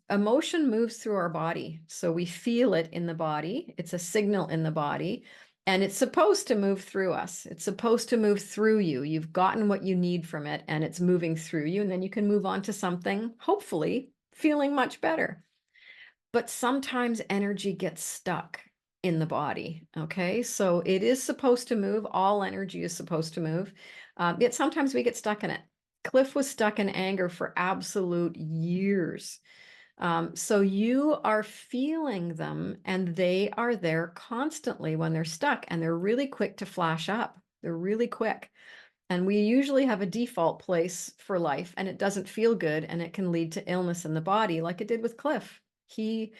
emotion moves through our body. So we feel it in the body. It's a signal in the body. And it's supposed to move through us. It's supposed to move through you. You've gotten what you need from it, and it's moving through you. And then you can move on to something, hopefully, feeling much better. But sometimes energy gets stuck in the body. Okay. So it is supposed to move. All energy is supposed to move. Yet sometimes we get stuck in it. Cliff was stuck in anger for absolute years. So you are feeling them, and they are there constantly when they're stuck, and they're really quick to flash up. They're really quick. And we usually have a default place for life, and it doesn't feel good, and it can lead to illness in the body, like it did with Cliff. He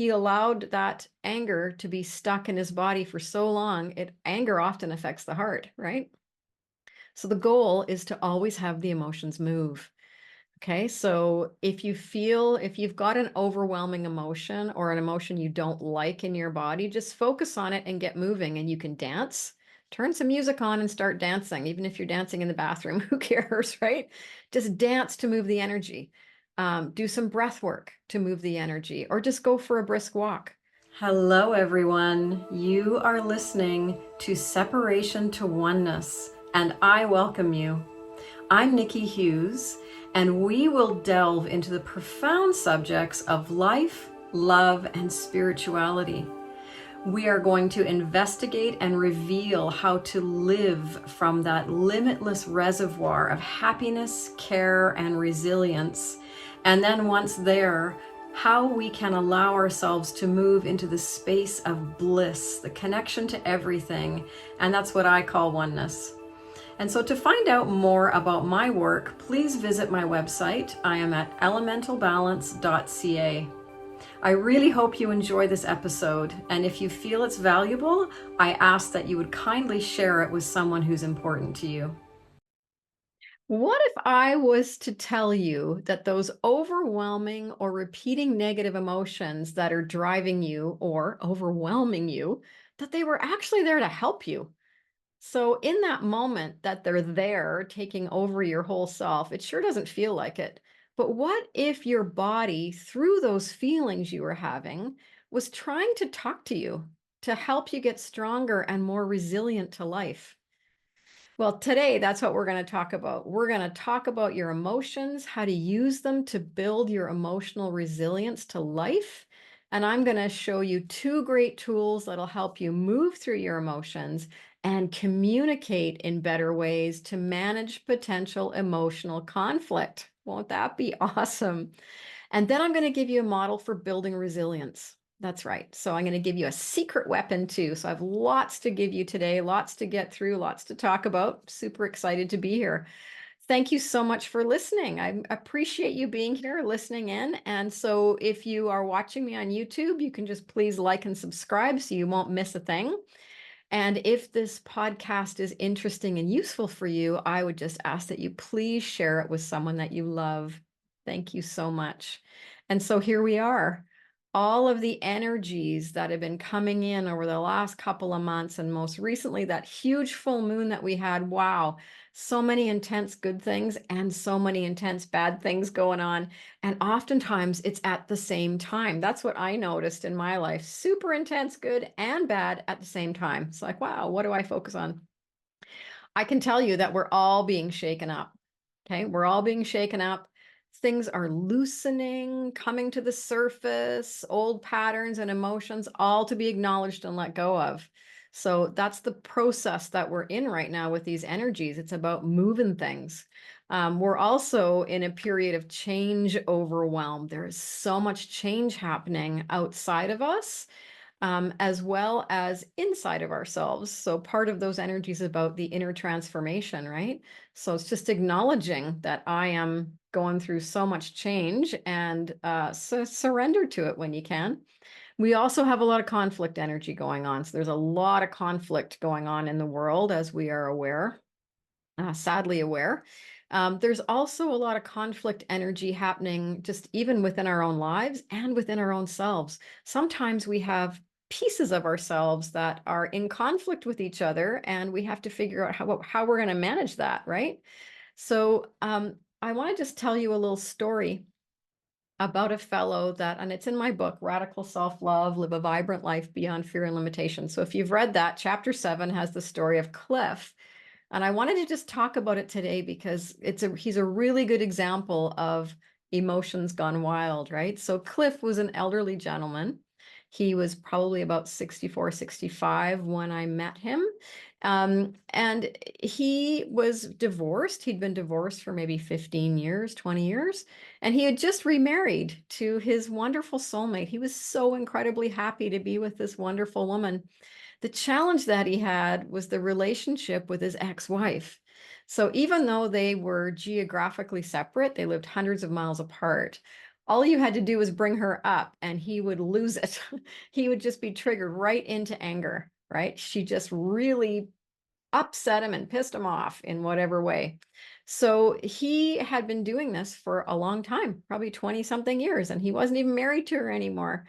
allowed that anger to be stuck in his body for so long. Anger often affects the heart, right? So the goal is to always have the emotions move. Okay, so if you've got an overwhelming emotion or an emotion you don't like in your body, just focus on it and get moving. And you can dance, turn some music on and start dancing. Even if you're dancing in the bathroom, who cares, right? Just dance to move the energy. Do some breath work to move the energy, or just go for a brisk walk. Hello, everyone. You are listening to Separation to Oneness, and I welcome you. I'm Niki Hughes, and we will delve into the profound subjects of life, love, and spirituality. We are going to investigate and reveal how to live from that limitless reservoir of happiness, care, and resilience. And then once there, how we can allow ourselves to move into the space of bliss, the connection to everything. And that's what I call oneness. And so to find out more about my work, please visit my website. I am at elementalbalance.ca. I really hope you enjoy this episode, and if you feel it's valuable, I ask that you would kindly share it with someone who's important to you. What if I was to tell you that those overwhelming or repeating negative emotions that are driving you or overwhelming you, that they were actually there to help you? So in that moment that they're there taking over your whole self, it sure doesn't feel like it. But what if your body, through those feelings you were having, was trying to talk to you to help you get stronger and more resilient to life? Well, today, that's what we're going to talk about. We're going to talk about your emotions, how to use them to build your emotional resilience to life. And I'm going to show you two great tools that'll help you move through your emotions and communicate in better ways to manage potential emotional conflict. Won't that be awesome? And then I'm going to give you a model for building resilience. That's right. So I'm going to give you a secret weapon too. So I have lots to give you today, lots to get through, lots to talk about. Super excited to be here. Thank you so much for listening. I appreciate you being here, listening in. And so if you are watching me on YouTube, you can just please like and subscribe so you won't miss a thing. And if this podcast is interesting and useful for you, I would just ask that you please share it with someone that you love. Thank you so much. And so here we are. All of the energies that have been coming in over the last couple of months, and most recently, that huge full moon that we had. Wow, so many intense good things and so many intense bad things going on. And oftentimes it's at the same time. That's what I noticed in my life. Super intense good and bad at the same time. It's like, wow, what do I focus on? I can tell you that we're all being shaken up. Okay, we're all being shaken up. Things are loosening, coming to the surface, old patterns and emotions, all to be acknowledged and let go of. So that's the process that we're in right now with these energies. It's about moving things. We're also in a period of change overwhelm. There is so much change happening outside of us, as well as inside of ourselves. So part of those energies is about the inner transformation, right? So it's just acknowledging that I am going through so much change, and surrender to it when you can. We also have a lot of conflict energy going on. So there's a lot of conflict going on in the world, as we are aware, sadly aware. There's also a lot of conflict energy happening just even within our own lives and within our own selves. Sometimes we have pieces of ourselves that are in conflict with each other, and we have to figure out how we're going to manage that, right? So I want to just tell you a little story. about a fellow that, and it's in my book, Radical Self-Love, Live a Vibrant Life Beyond Fear and Limitation. So if you've read that, chapter 7 has the story of Cliff. And I wanted to just talk about it today because he's a really good example of emotions gone wild, right? So Cliff was an elderly gentleman. He was probably about 64, 65 when I met him. And he was divorced. He'd been divorced for maybe 15 years, 20 years. And he had just remarried to his wonderful soulmate. He was so incredibly happy to be with this wonderful woman. The challenge that he had was the relationship with his ex-wife. So even though they were geographically separate, they lived hundreds of miles apart. All you had to do was bring her up and he would lose it. He would just be triggered right into anger, right? She just really upset him and pissed him off in whatever way. So he had been doing this for a long time, probably 20 something years, and he wasn't even married to her anymore.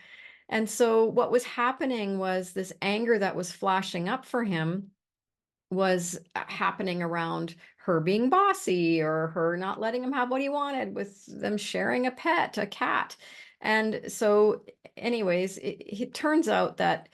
And so what was happening was this anger that was flashing up for him was happening around her being bossy or her not letting him have what he wanted, with them sharing a pet, a cat. And so anyways, it turns out that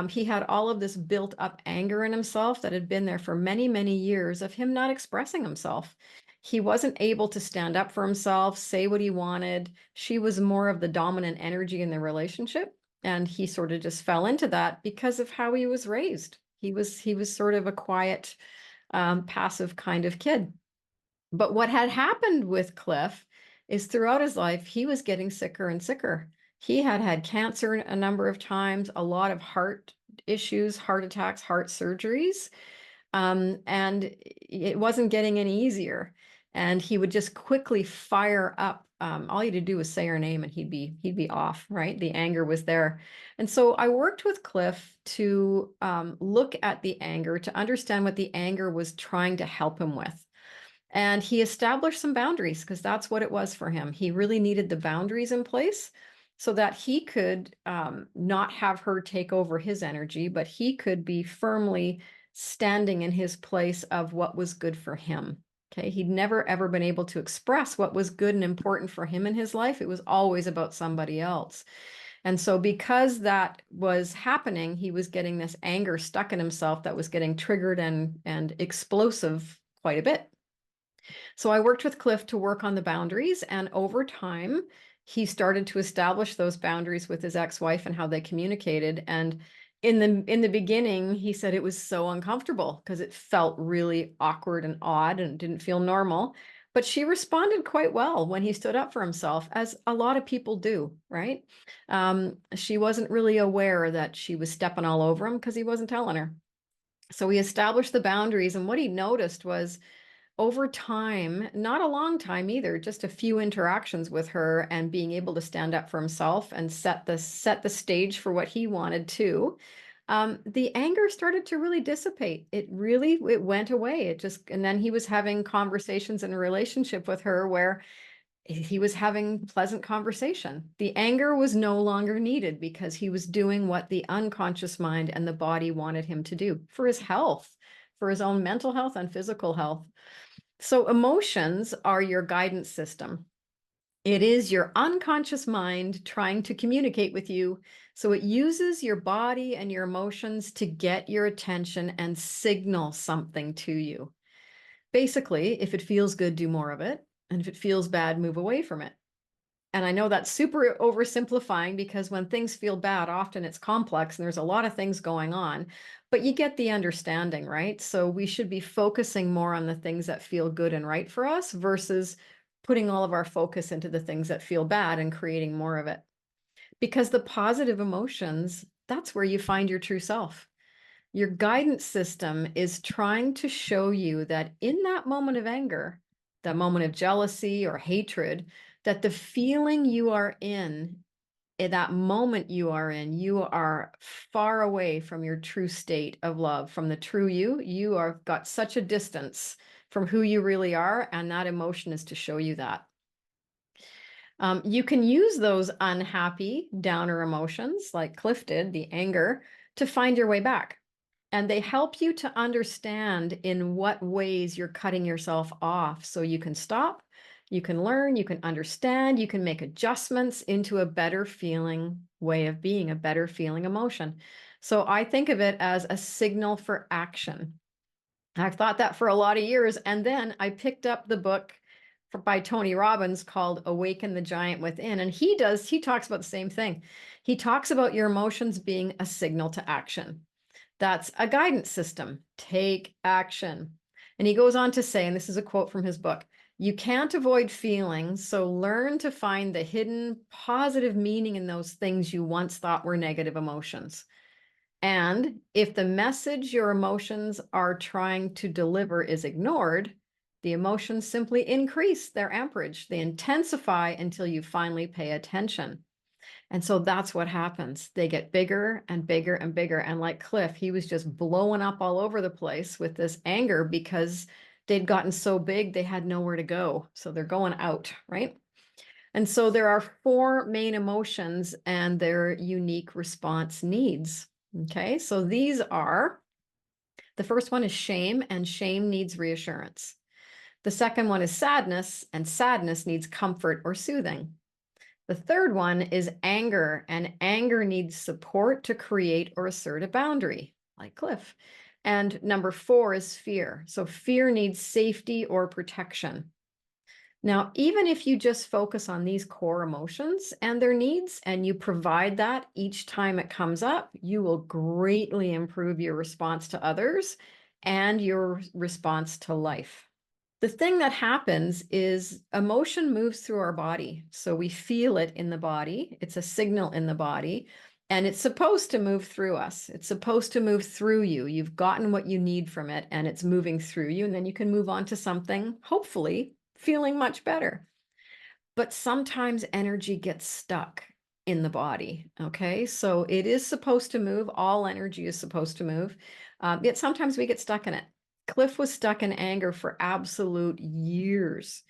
he had all of this built up anger in himself that had been there for many, many years of him not expressing himself. He wasn't able to stand up for himself, say what he wanted. She was more of the dominant energy in the relationship. And he sort of just fell into that because of how he was raised. He was sort of a quiet, passive kind of kid. But what had happened with Cliff is throughout his life, he was getting sicker and sicker. He had had cancer a number of times, a lot of heart issues, heart attacks, heart surgeries. And it wasn't getting any easier. And he would just quickly fire up. All you had to do was say her name and he'd be off, right? The anger was there. And so I worked with Cliff to look at the anger, to understand what the anger was trying to help him with. And he established some boundaries because that's what it was for him. He really needed the boundaries in place so that he could not have her take over his energy, but he could be firmly standing in his place of what was good for him. Okay. He'd never, ever been able to express what was good and important for him in his life. It was always about somebody else. And so because that was happening, he was getting this anger stuck in himself that was getting triggered and explosive quite a bit. So I worked with Cliff to work on the boundaries, and over time, he started to establish those boundaries with his ex-wife and how they communicated. And in the beginning, he said it was so uncomfortable because it felt really awkward and odd and didn't feel normal. But she responded quite well when he stood up for himself, as a lot of people do, right? She wasn't really aware that she was stepping all over him because he wasn't telling her. So we established the boundaries, and what he noticed was over time, not a long time either, just a few interactions with her and being able to stand up for himself and set the stage for what he wanted to, the anger started to really dissipate. It went away. And then he was having conversations in a relationship with her where he was having pleasant conversation. The anger was no longer needed because he was doing what the unconscious mind and the body wanted him to do for his health, for his own mental health and physical health. So emotions are your guidance system. It is your unconscious mind trying to communicate with you. So it uses your body and your emotions to get your attention and signal something to you. Basically, if it feels good, do more of it. And if it feels bad, move away from it. And I know that's super oversimplifying because when things feel bad, often it's complex and there's a lot of things going on, but you get the understanding, right? So we should be focusing more on the things that feel good and right for us versus putting all of our focus into the things that feel bad and creating more of it. Because the positive emotions, that's where you find your true self. Your guidance system is trying to show you that in that moment of anger, that moment of jealousy or hatred, that the feeling you are in that moment you are far away from your true state of love, from the true you. You are got such a distance from who you really are, and that emotion is to show you that. You can use those unhappy downer emotions like Cliff did, the anger, to find your way back. And they help you to understand in what ways you're cutting yourself off so you can stop, You can learn, you can understand, you can make adjustments into a better feeling way of being, a better feeling emotion. So I think of it as a signal for action. I've thought that for a lot of years. And then I picked up the book by Tony Robbins called Awaken the Giant Within. And he talks about the same thing. He talks about your emotions being a signal to action. That's a guidance system. Take action. And he goes on to say, and this is a quote from his book, you can't avoid feelings, so learn to find the hidden positive meaning in those things you once thought were negative emotions. And if the message your emotions are trying to deliver is ignored, the emotions simply increase their amperage. They intensify until you finally pay attention. And so that's what happens. They get bigger and bigger and bigger. And like Cliff, he was just blowing up all over the place with this anger because they'd gotten so big, they had nowhere to go. So they're going out, right? And so there are four main emotions and their unique response needs. Okay, so these are the first one is shame, and shame needs reassurance. The second one is sadness, and sadness needs comfort or soothing. The third one is anger, and anger needs support to create or assert a boundary, like Cliff. And number four is fear. So fear needs safety or protection. Now, even if you just focus on these core emotions and their needs, and you provide that each time it comes up, you will greatly improve your response to others and your response to life. The thing that happens is emotion moves through our body. So we feel it in the body. It's a signal in the body, and it's supposed to move through us. It's supposed to move through you. You've gotten what you need from it, and it's moving through you. And then you can move on to something, hopefully, feeling much better. But sometimes energy gets stuck in the body. Okay. So it is supposed to move. All energy is supposed to move. Yet sometimes we get stuck in it. Cliff was stuck in anger for absolute years.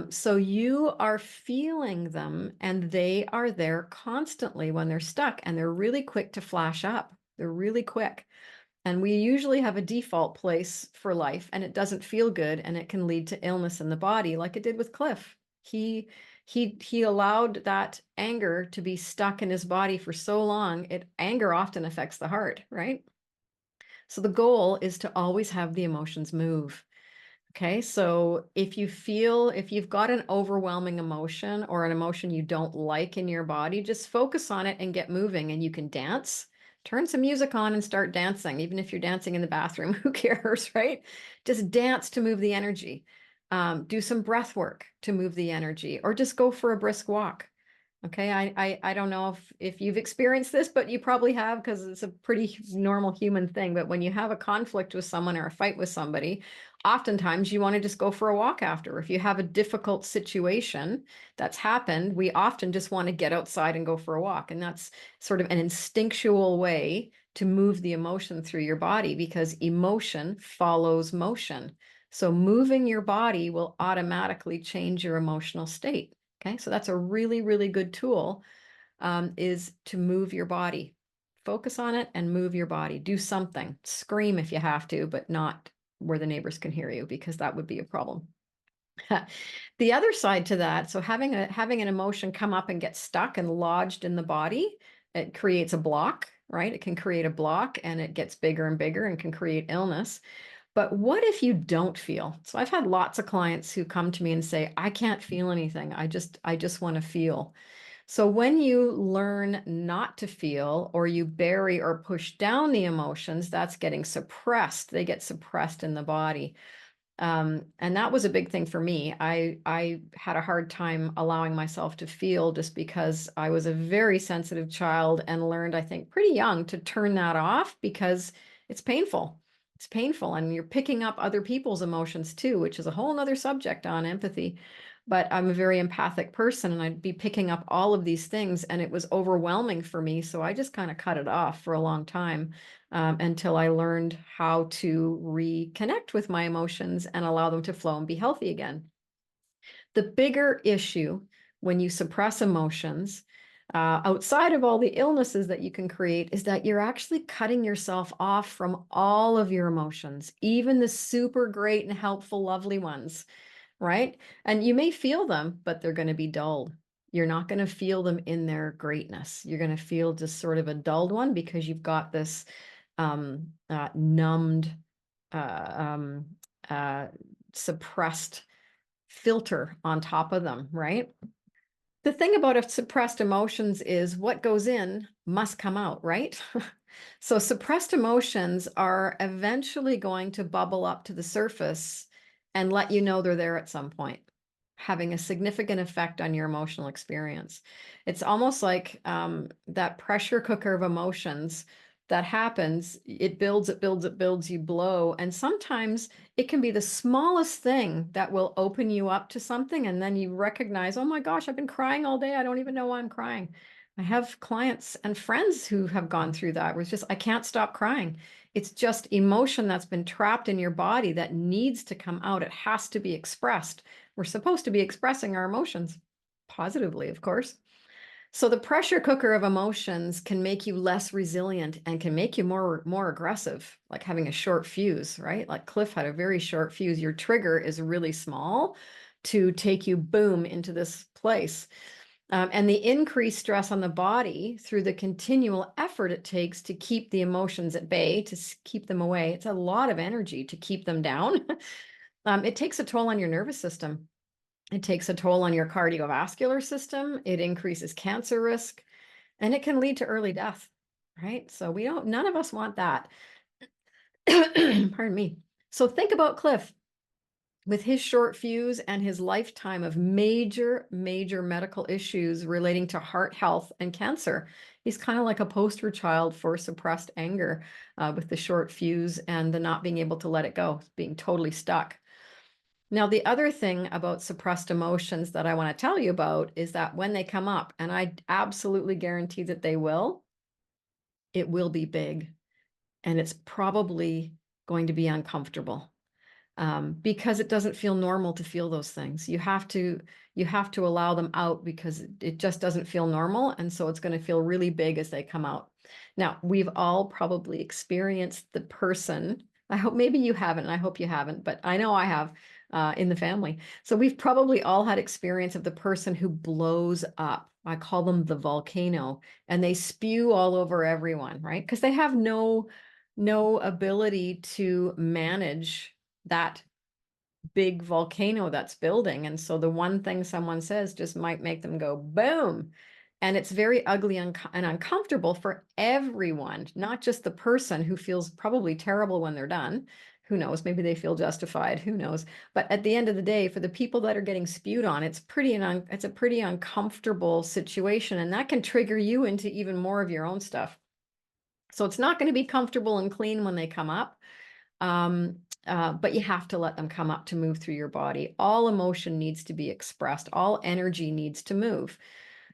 So you are feeling them, and they are there constantly when they're stuck, and they're really quick to flash up. They're really quick. And we usually have a default place for life, and it doesn't feel good, and it can lead to illness in the body, like it did with Cliff. He allowed that anger to be stuck in his body for so long. Anger often affects the heart, right? So the goal is to always have the emotions move. Okay, so if you've got an overwhelming emotion or an emotion you don't like in your body, just focus on it and get moving. And you can dance, turn some music on and start dancing. Even if you're dancing in the bathroom, who cares, right? Just dance to move the energy. Do some breath work to move the energy, or just go for a brisk walk. Okay, I don't know if you've experienced this, but you probably have, because it's a pretty normal human thing. But when you have a conflict with someone or a fight with somebody, oftentimes you want to just go for a walk after. If you have a difficult situation that's happened, we often just want to get outside and go for a walk. And that's sort of an instinctual way to move the emotion through your body, because emotion follows motion. So moving your body will automatically change your emotional state. Okay, so that's a really, really good tool, is to move your body. Focus on it and move your body. Do something. Scream if you have to, but not where the neighbors can hear you, because that would be a problem. The other side to that, so having an emotion come up and get stuck and lodged in the body, it creates a block, right? It can create a block, and it gets bigger and bigger and can create illness. But what if you don't feel? So I've had lots of clients who come to me and say, I can't feel anything. I just want to feel. So when you learn not to feel, or you bury or push down the emotions, that's getting suppressed. They get suppressed in the body. And that was a big thing for me. I had a hard time allowing myself to feel, just because I was a very sensitive child and learned, I think, pretty young to turn that off, because it's painful. It's painful. And you're picking up other people's emotions too, which is a whole nother subject on empathy. But I'm a very empathic person, and I'd be picking up all of these things, and it was overwhelming for me. So I just kind of cut it off for a long time, until I learned how to reconnect with my emotions and allow them to flow and be healthy again. The bigger issue when you suppress emotions, outside of all the illnesses that you can create, is that you're actually cutting yourself off from all of your emotions, even the super great and helpful, lovely ones. right? And you may feel them, but they're going to be dulled. You're not going to feel them in their greatness. You're going to feel just sort of a dulled one because you've got this numbed, uh, um, uh, suppressed filter on top of them, right? The thing about suppressed emotions is what goes in must come out, right? So suppressed emotions are eventually going to bubble up to the surface and let you know they're there at some point, having a significant effect on your emotional experience. It's almost like that pressure cooker of emotions that happens. It builds, it builds, it builds, you blow. And sometimes it can be the smallest thing that will open you up to something. And then you recognize, oh my gosh, I've been crying all day. I don't even know why I'm crying. I have clients and friends who have gone through that where it's just, I can't stop crying. It's just emotion that's been trapped in your body that needs to come out. It has to be expressed. We're supposed to be expressing our emotions positively, of course. So the pressure cooker of emotions can make you less resilient and can make you more aggressive, like having a short fuse, right? Like Cliff had a very short fuse. Your trigger is really small to take you boom into this place. And the increased stress on the body through the continual effort it takes to keep the emotions at bay, to keep them away. It's a lot of energy to keep them down. It takes a toll on your nervous system. It takes a toll on your cardiovascular system. It increases cancer risk, and it can lead to early death, right? So none of us want that. Pardon me. So think about Cliff with his short fuse and his lifetime of major, major medical issues relating to heart health and cancer. He's kind of like a poster child for suppressed anger with the short fuse and the not being able to let it go, being totally stuck. Now, the other thing about suppressed emotions that I want to tell you about is that when they come up, and I absolutely guarantee that they will, it will be big and it's probably going to be uncomfortable because it doesn't feel normal to feel those things. You have to allow them out because it just doesn't feel normal, and so it's going to feel really big as they come out. Now, we've all probably experienced the person. I hope maybe you haven't, and I hope you haven't, but I know I have in the family. So we've probably all had experience of the person who blows up. I call them the volcano, and they spew all over everyone, right? Because they have no ability to manage that big volcano that's building. And so the one thing someone says just might make them go boom. And it's very ugly and uncomfortable for everyone, not just the person who feels probably terrible when they're done. Who knows? Maybe they feel justified. Who knows? But at the end of the day, for the people that are getting spewed on, it's a pretty uncomfortable situation. And that can trigger you into even more of your own stuff. So it's not going to be comfortable and clean when they come up. But you have to let them come up to move through your body. All emotion needs to be expressed. All energy needs to move.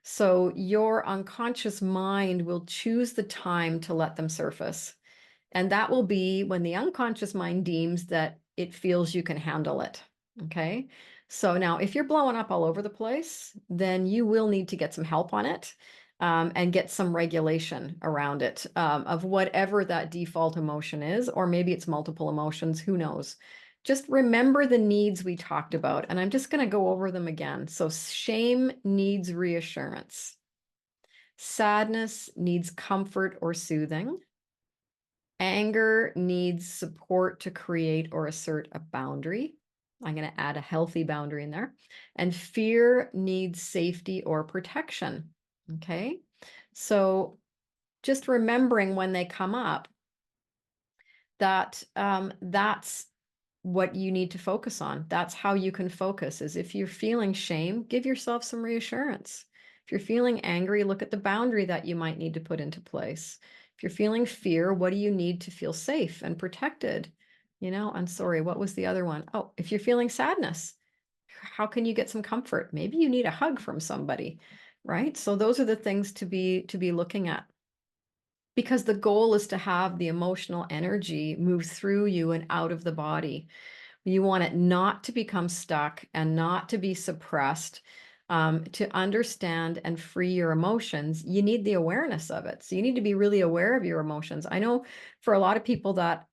So your unconscious mind will choose the time to let them surface. And that will be when the unconscious mind deems that it feels you can handle it. Okay. So now if you're blowing up all over the place, then you will need to get some help on it. And get some regulation around it of whatever that default emotion is, or maybe it's multiple emotions, who knows? Just remember the needs we talked about, and I'm just going to go over them again. So shame needs reassurance. Sadness needs comfort or soothing. Anger needs support to create or assert a boundary. I'm going to add a healthy boundary in there. And fear needs safety or protection. Okay. So just remembering when they come up that that's what you need to focus on. That's how you can focus, is if you're feeling shame, give yourself some reassurance. If you're feeling angry, look at the boundary that you might need to put into place. If you're feeling fear, what do you need to feel safe and protected? I'm sorry, what was the other one? Oh, if you're feeling sadness, how can you get some comfort? Maybe you need a hug from somebody, right? So those are the things to be looking at. Because the goal is to have the emotional energy move through you and out of the body. You want it not to become stuck and not to be suppressed. To understand and free your emotions, you need the awareness of it. So you need to be really aware of your emotions. I know for a lot of people that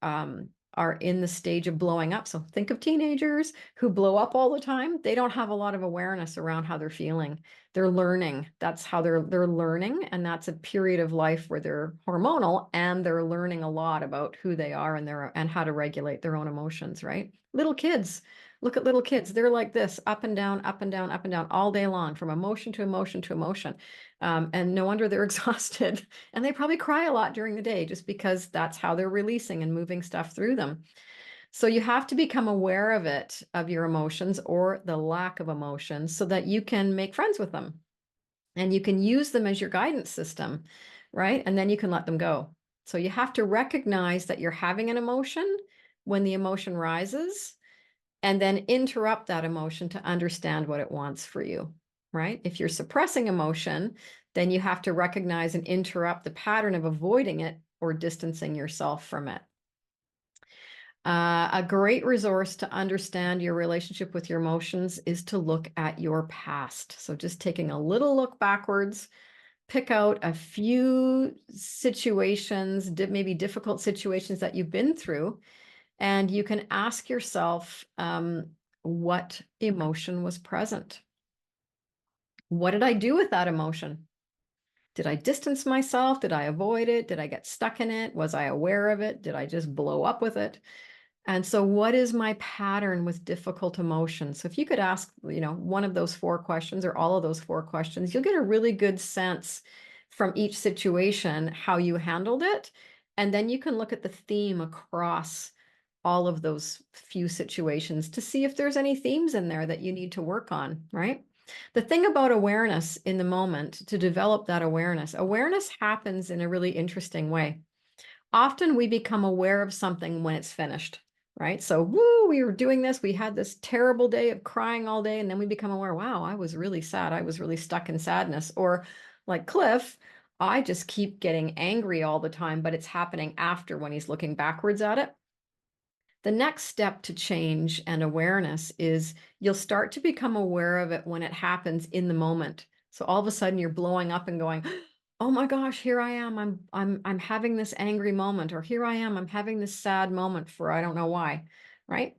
are in the stage of blowing up. So think of teenagers who blow up all the time. They don't have a lot of awareness around how they're feeling. They're learning. That's how they're learning. And that's a period of life where they're hormonal and they're learning a lot about who they are and how to regulate their own emotions, right? Little kids. Look at little kids. They're like this, up and down, up and down, up and down all day long, from emotion to emotion to emotion. And no wonder they're exhausted. And they probably cry a lot during the day just because that's how they're releasing and moving stuff through them. So you have to become aware of it, of your emotions or the lack of emotions, so that you can make friends with them and you can use them as your guidance system, right? And then you can let them go. So you have to recognize that you're having an emotion when the emotion rises, and then interrupt that emotion to understand what it wants for you, right? If you're suppressing emotion, then you have to recognize and interrupt the pattern of avoiding it or distancing yourself from it. A great resource to understand your relationship with your emotions is to look at your past. So just taking a little look backwards, pick out a few situations, maybe difficult situations that you've been through, and you can ask yourself, what emotion was present? What did I do with that emotion? Did I distance myself? Did I avoid it? Did I get stuck in it? Was I aware of it? Did I just blow up with it? And so what is my pattern with difficult emotions? So if you could ask, one of those four questions or all of those four questions, you'll get a really good sense from each situation how you handled it. And then you can look at the theme across all of those few situations to see if there's any themes in there that you need to work on, right? The thing about awareness in the moment, to develop that awareness happens in a really interesting way. Often we become aware of something when it's finished, right? So, woo, we were doing this. We had this terrible day of crying all day. And then we become aware, wow, I was really sad. I was really stuck in sadness. Or like Cliff, I just keep getting angry all the time, but it's happening after when he's looking backwards at it. The next step to change and awareness is you'll start to become aware of it when it happens in the moment. So all of a sudden you're blowing up and going, oh my gosh, here I am. I'm having this angry moment, or here I am. I'm having this sad moment for I don't know why, right?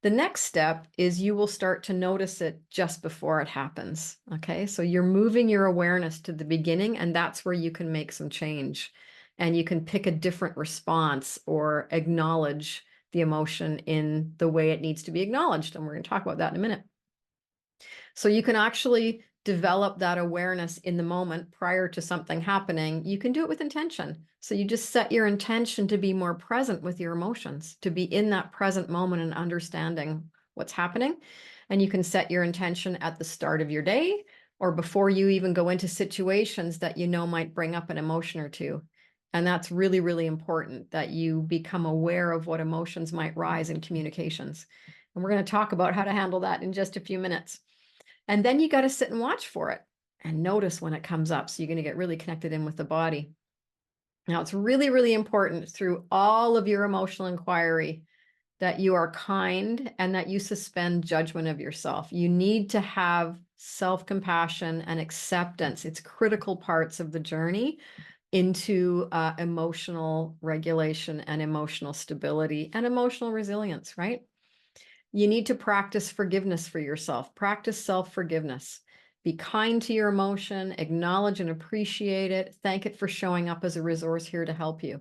The next step is you will start to notice it just before it happens. Okay. So you're moving your awareness to the beginning, and that's where you can make some change and you can pick a different response or acknowledge the emotion in the way it needs to be acknowledged. And we're going to talk about that in a minute. So you can actually develop that awareness in the moment prior to something happening. You can do it with intention. So you just set your intention to be more present with your emotions, to be in that present moment and understanding what's happening. And you can set your intention at the start of your day or before you even go into situations that you know might bring up an emotion or two. And that's really, really important that you become aware of what emotions might rise in communications. And we're going to talk about how to handle that in just a few minutes. And then you got to sit and watch for it and notice when it comes up. So you're going to get really connected in with the body. Now, it's really, really important through all of your emotional inquiry that you are kind and that you suspend judgment of yourself. You need to have self-compassion and acceptance. It's critical parts of the journey into emotional regulation and emotional stability and emotional resilience, right? You need to practice forgiveness for yourself. Practice self-forgiveness. Be kind to your emotion, acknowledge and appreciate it. Thank it for showing up as a resource here to help you.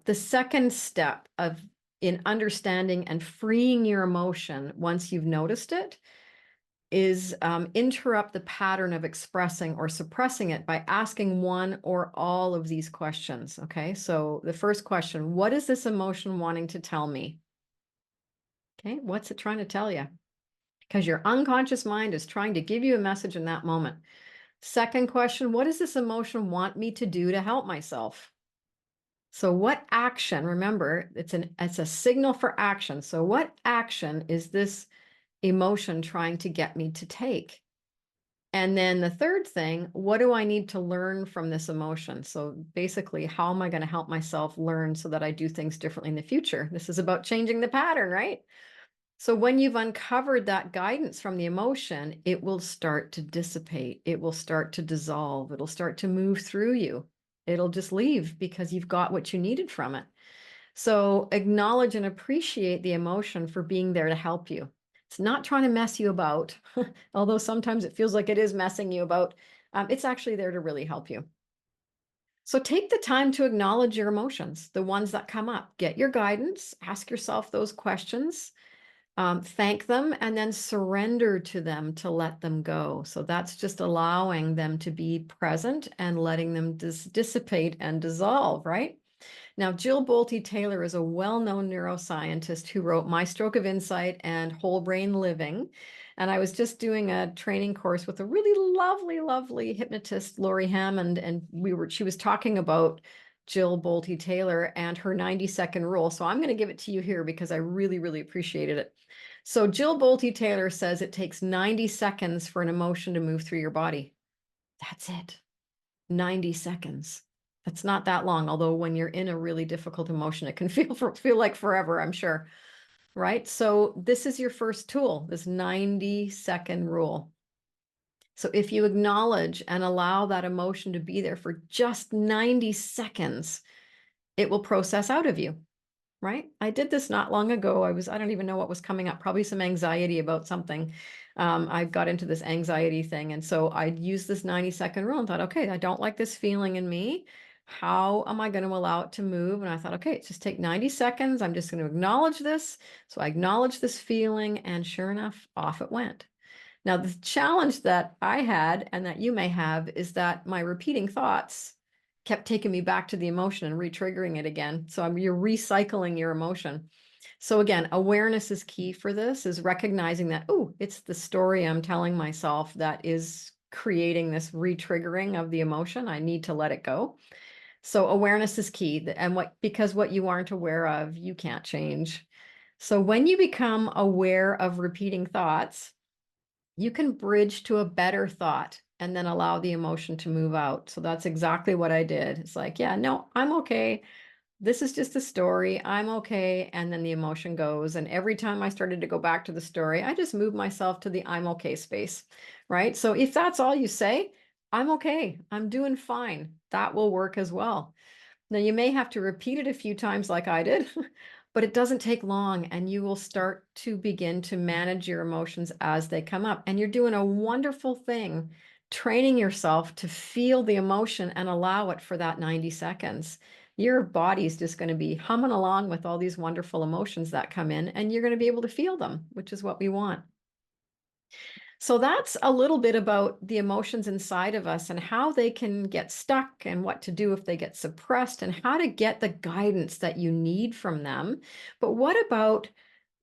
The second step in understanding and freeing your emotion once you've noticed it is interrupt the pattern of expressing or suppressing it by asking one or all of these questions. Okay, so the first question, what is this emotion wanting to tell me? Okay, what's it trying to tell you? Because your unconscious mind is trying to give you a message in that moment. Second question, what does this emotion want me to do to help myself? So what action, remember, it's a signal for action. So what action is this emotion trying to get me to take? And then the third thing, what do I need to learn from this emotion? So basically, how am I going to help myself learn so that I do things differently in the future? This is about changing the pattern, right? So when you've uncovered that guidance from the emotion, it will start to dissipate. It will start to dissolve. It'll start to move through you. It'll just leave because you've got what you needed from it. So acknowledge and appreciate the emotion for being there to help you. It's not trying to mess you about, although sometimes it feels like it is messing you about. It's actually there to really help you. So take the time to acknowledge your emotions, the ones that come up. Get your guidance, ask yourself those questions, thank them, and then surrender to them to let them go. So that's just allowing them to be present and letting them dissipate and dissolve, right? Now, Jill Bolte Taylor is a well-known neuroscientist who wrote My Stroke of Insight and Whole Brain Living. And I was just doing a training course with a really lovely, lovely hypnotist, Lori Hammond, and she was talking about Jill Bolte Taylor and her 90-second rule. So I'm going to give it to you here because I really, really appreciated it. So Jill Bolte Taylor says it takes 90 seconds for an emotion to move through your body. That's it. 90 seconds. That's not that long, although when you're in a really difficult emotion, it can feel like forever, I'm sure. Right? So this is your first tool, this 90-second rule. So if you acknowledge and allow that emotion to be there for just 90 seconds, it will process out of you. Right? I did this not long ago. I don't even know what was coming up, probably some anxiety about something. I got into this anxiety thing. And so I used this 90-second rule and thought, okay, I don't like this feeling in me. How am I going to allow it to move? And I thought, okay, just take 90 seconds. I'm just going to acknowledge this. So I acknowledge this feeling. And sure enough, off it went. Now, the challenge that I had and that you may have is that my repeating thoughts kept taking me back to the emotion and re-triggering it again. So you're recycling your emotion. So again, awareness is key for this, is recognizing that, oh, it's the story I'm telling myself that is creating this re-triggering of the emotion. I need to let it go. So awareness is key. And because what you aren't aware of, you can't change. So when you become aware of repeating thoughts, you can bridge to a better thought and then allow the emotion to move out. So that's exactly what I did. It's like, yeah, no, I'm okay. This is just a story. I'm okay. And then the emotion goes. And every time I started to go back to the story, I just moved myself to the I'm okay space, right? So if that's all you say, I'm okay. I'm doing fine. That will work as well. Now, you may have to repeat it a few times like I did, but it doesn't take long and you will start to begin to manage your emotions as they come up. And you're doing a wonderful thing, training yourself to feel the emotion and allow it for that 90 seconds. Your body's just going to be humming along with all these wonderful emotions that come in, and you're going to be able to feel them, which is what we want. So that's a little bit about the emotions inside of us and how they can get stuck and what to do if they get suppressed and how to get the guidance that you need from them. But what about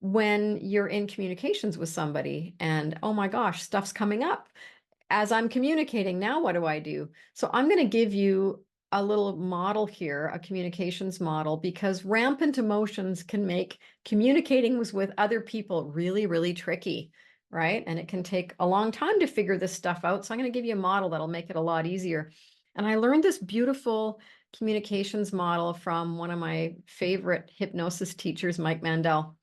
when you're in communications with somebody and, oh my gosh, stuff's coming up as I'm communicating? Now, what do I do? So I'm going to give you a little model here, a communications model, because rampant emotions can make communicating with other people really, really tricky, right? And it can take a long time to figure this stuff out. So I'm going to give you a model that'll make it a lot easier. And I learned this beautiful communications model from one of my favorite hypnosis teachers, Mike Mandel.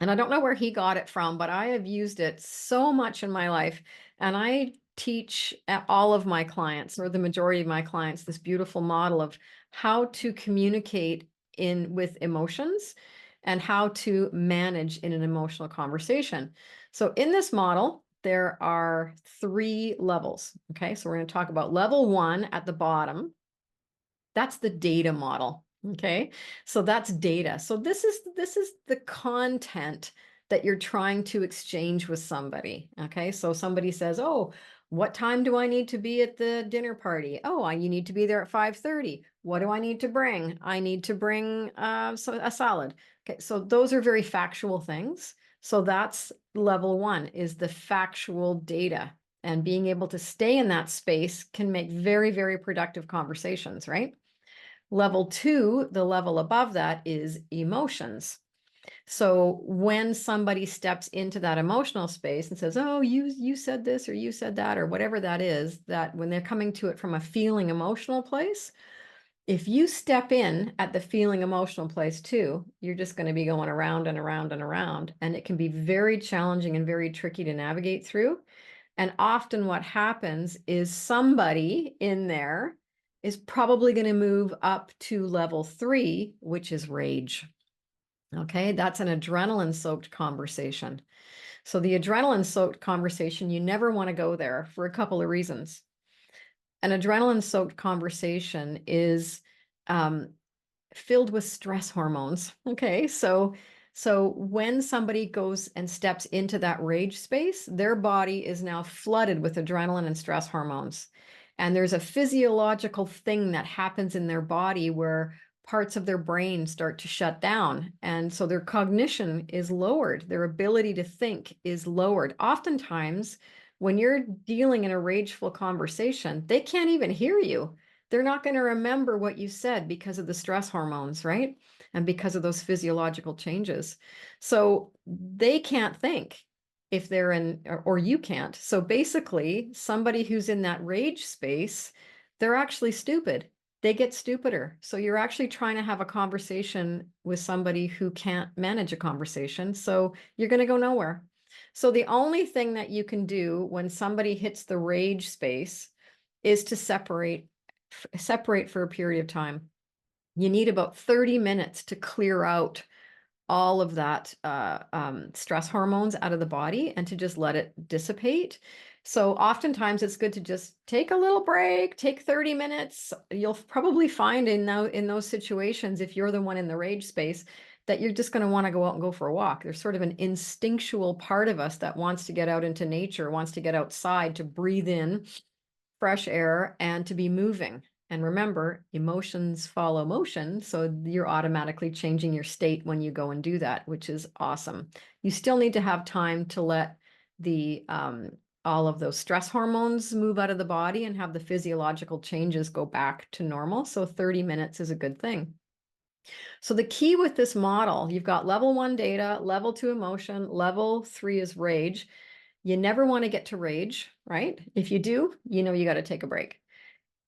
And I don't know where he got it from, but I have used it so much in my life. And I teach all of my clients, or the majority of my clients, this beautiful model of how to communicate with emotions and how to manage in an emotional conversation. So in this model, there are 3 levels. Okay, so we're going to talk about level 1 at the bottom. That's the data model. Okay. So that's data. So this is the content that you're trying to exchange with somebody. Okay. So somebody says, oh, what time do I need to be at the dinner party? Oh, you need to be there at 5:30. What do I need to bring? I need to bring a salad. Okay. So those are very factual things. So that's level 1, is the factual data. And being able to stay in that space can make very, very productive conversations, right? Level 2, the level above that, is emotions. So when somebody steps into that emotional space and says, oh, you said this or you said that or whatever that is, that when they're coming to it from a feeling emotional place, if you step in at the feeling emotional place too, you're just going to be going around and around and around. And it can be very challenging and very tricky to navigate through. And often what happens is somebody in there is probably going to move up to level 3, which is rage. Okay, that's an adrenaline-soaked conversation. So the adrenaline-soaked conversation, you never want to go there for a couple of reasons. An adrenaline-soaked conversation is filled with stress hormones. Okay, so when somebody goes and steps into that rage space, their body is now flooded with adrenaline and stress hormones. And there's a physiological thing that happens in their body where parts of their brain start to shut down. And so their cognition is lowered, their ability to think is lowered. Oftentimes, when you're dealing in a rageful conversation, they can't even hear you. They're not going to remember what you said because of the stress hormones, right? And because of those physiological changes. So they can't think if they're in, or you can't. So basically, somebody who's in that rage space, they're actually stupid. They get stupider. So you're actually trying to have a conversation with somebody who can't manage a conversation. So you're going to go nowhere. So the only thing that you can do when somebody hits the rage space is to separate for a period of time. You need about 30 minutes to clear out all of that stress hormones out of the body and to just let it dissipate. So oftentimes it's good to just take a little break, take 30 minutes. You'll probably find in those situations, if you're the one in the rage space, that you're just going to want to go out and go for a walk. There's sort of an instinctual part of us that wants to get out into nature, wants to get outside, to breathe in fresh air and to be moving. And remember, emotions follow motion. So you're automatically changing your state when you go and do that, which is awesome. You still need to have time to let the all of those stress hormones move out of the body and have the physiological changes go back to normal. So 30 minutes is a good thing. So the key with this model, you've got level 1 data, level 2 emotion, level 3 is rage. You never want to get to rage, right? If you do, you know you got to take a break.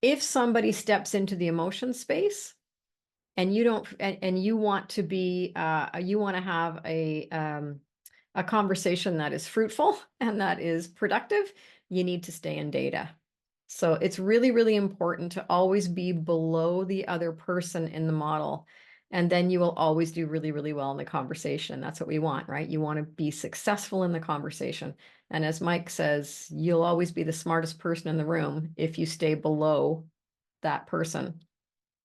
If somebody steps into the emotion space and you don't, and you want to be, you want to have a conversation that is fruitful and that is productive, you need to stay in data. So it's really, really important to always be below the other person in the model. And then you will always do really, really well in the conversation. That's what we want, right? You want to be successful in the conversation. And as Mike says, you'll always be the smartest person in the room if you stay below that person.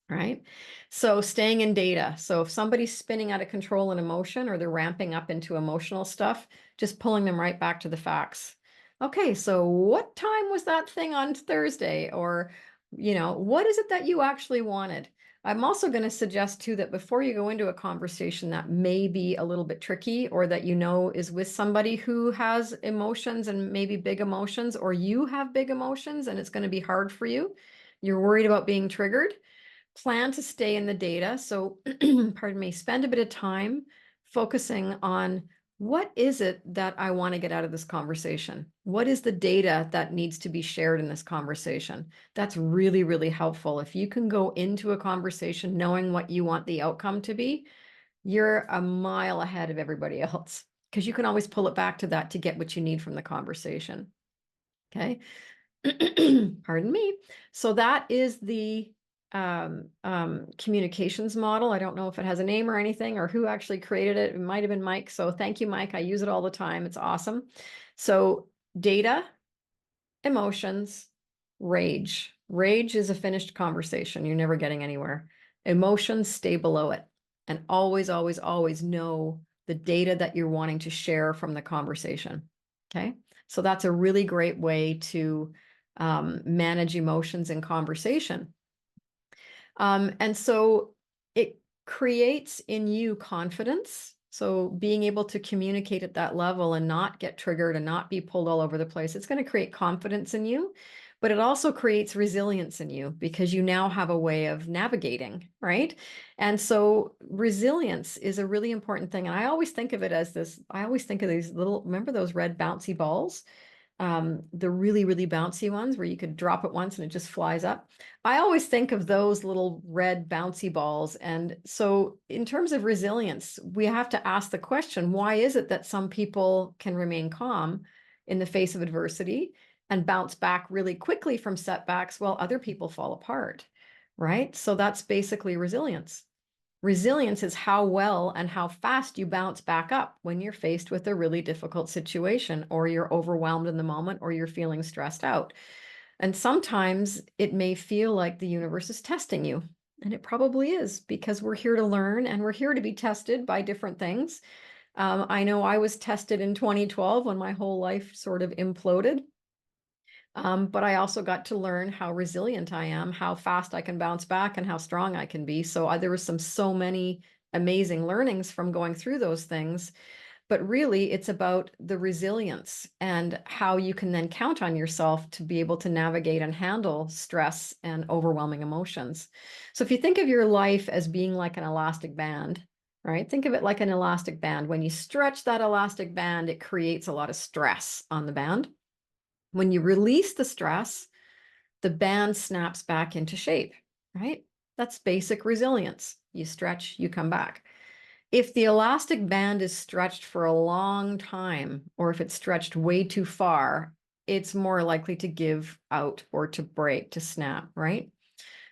Right. So staying in data. So if somebody's spinning out of control in emotion or they're ramping up into emotional stuff, just pulling them right back to the facts. Okay, so what time was that thing on Thursday? Or, what is it that you actually wanted? I'm also going to suggest too that before you go into a conversation that may be a little bit tricky or that is with somebody who has emotions and maybe big emotions, or you have big emotions and it's going to be hard for you, you're worried about being triggered, plan to stay in the data. So, pardon me, spend a bit of time focusing on what is it that I want to get out of this conversation? What is the data that needs to be shared in this conversation? That's really, really helpful. If you can go into a conversation knowing what you want the outcome to be, you're a mile ahead of everybody else because you can always pull it back to that to get what you need from the conversation. Okay. Pardon me. So that is the communications model. I don't know if it has a name or anything or who actually created it. It might have been Mike. So thank you, Mike. I use it all the time. It's awesome. So data, emotions, rage. Rage is a finished conversation. You're never getting anywhere. Emotions stay below it. And always, always, always know the data that you're wanting to share from the conversation. Okay. So that's a really great way to manage emotions in conversation. And so it creates in you confidence. So being able to communicate at that level and not get triggered and not be pulled all over the place, it's going to create confidence in you, but it also creates resilience in you because you now have a way of navigating, right? And so resilience is a really important thing. And I always think of it as this, I always think of these little, remember those red bouncy balls? The really, really bouncy ones where you could drop it once and it just flies up. I always think of those little red bouncy balls. And so in terms of resilience, we have to ask the question, why is it that some people can remain calm in the face of adversity and bounce back really quickly from setbacks while other people fall apart? right? So that's basically resilience. Resilience is how well and how fast you bounce back up when you're faced with a really difficult situation, or you're overwhelmed in the moment, or you're feeling stressed out. And sometimes it may feel like the universe is testing you. And it probably is, because we're here to learn and we're here to be tested by different things. I know I was tested in 2012 when my whole life sort of imploded. But I also got to learn how resilient I am, how fast I can bounce back, and how strong I can be. So there was so many amazing learnings from going through those things. But really, it's about the resilience and how you can then count on yourself to be able to navigate and handle stress and overwhelming emotions. So if you think of your life as being like an elastic band, right? Think of it like an elastic band. When you stretch that elastic band, it creates a lot of stress on the band. When you release the stress, the band snaps back into shape, right? That's basic resilience. You stretch, you come back. If the elastic band is stretched for a long time, or if it's stretched way too far, it's more likely to give out or to break, to snap, right?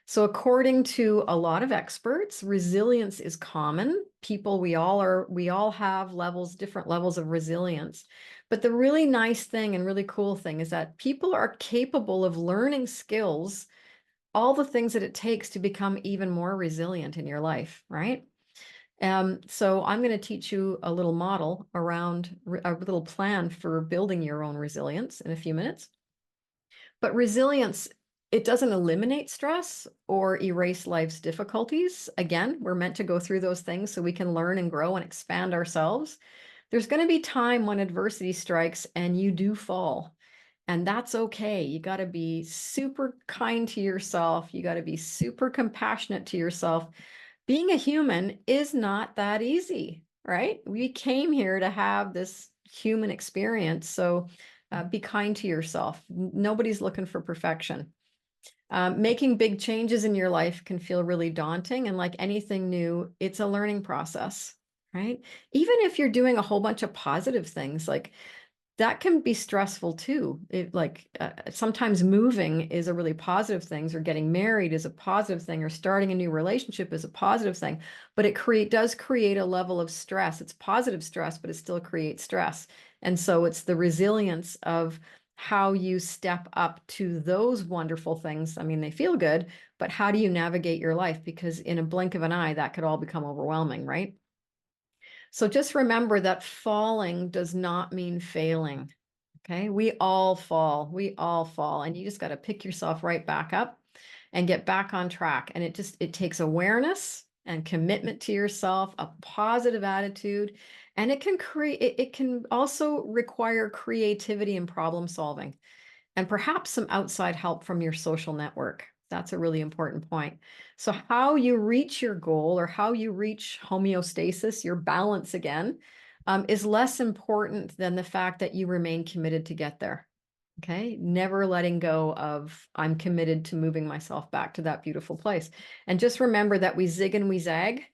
So according to a lot of experts, resilience is common. We all have different levels of resilience. But the really nice thing and really cool thing is that people are capable of learning skills, all the things that it takes to become even more resilient in your life, right? So I'm going to teach you a little model around a little plan for building your own resilience in a few minutes. But resilience, it doesn't eliminate stress or erase life's difficulties. Again, we're meant to go through those things so we can learn and grow and expand ourselves. There's going to be time when adversity strikes and you do fall. And that's okay. You got to be super kind to yourself. You got to be super compassionate to yourself. Being a human is not that easy, right? We came here to have this human experience. So be kind to yourself. Nobody's looking for perfection. Making big changes in your life can feel really daunting. And like anything new, it's a learning process, right? Even if you're doing a whole bunch of positive things, like that can be stressful too. Sometimes moving is a really positive thing, or getting married is a positive thing, or starting a new relationship is a positive thing, but it does create a level of stress. It's positive stress, but it still creates stress. And so it's the resilience of how you step up to those wonderful things. I mean, they feel good, but how do you navigate your life? Because in a blink of an eye, that could all become overwhelming, right? So just remember that falling does not mean failing. Okay. We all fall. We all fall. And you just got to pick yourself right back up and get back on track. And it takes awareness and commitment to yourself, a positive attitude, and it can also require creativity and problem solving, and perhaps some outside help from your social network. That's a really important point. So how you reach your goal, or how you reach homeostasis, your balance again, is less important than the fact that you remain committed to get there. Okay. Never letting go of, I'm committed to moving myself back to that beautiful place. And just remember that we zig and we zag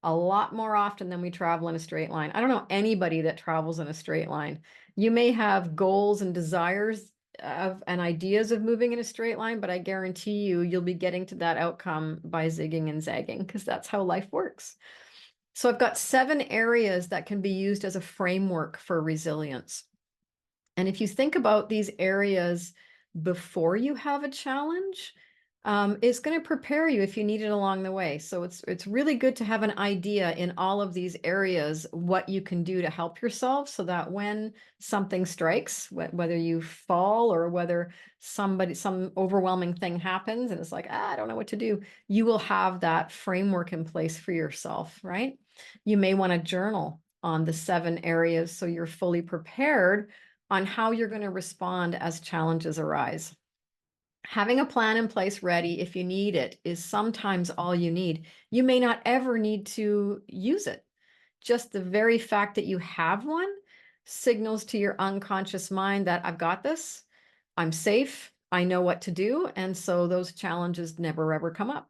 a lot more often than we travel in a straight line. I don't know anybody that travels in a straight line. You may have goals and desires and ideas of moving in a straight line, but I guarantee you'll be getting to that outcome by zigging and zagging, because that's how life works. So I've got 7 areas that can be used as a framework for resilience. And if you think about these areas before you have a challenge, it's going to prepare you if you need it along the way. So it's really good to have an idea in all of these areas what you can do to help yourself, so that when something strikes, whether you fall or whether some overwhelming thing happens and it's like, I don't know what to do, you will have that framework in place for yourself, right? You may want to journal on the 7 areas so you're fully prepared on how you're going to respond as challenges arise. Having a plan in place ready if you need it is sometimes all you need. You may not ever need to use it. Just the very fact that you have one signals to your unconscious mind that I've got this, I'm safe, I know what to do, and so those challenges never ever come up.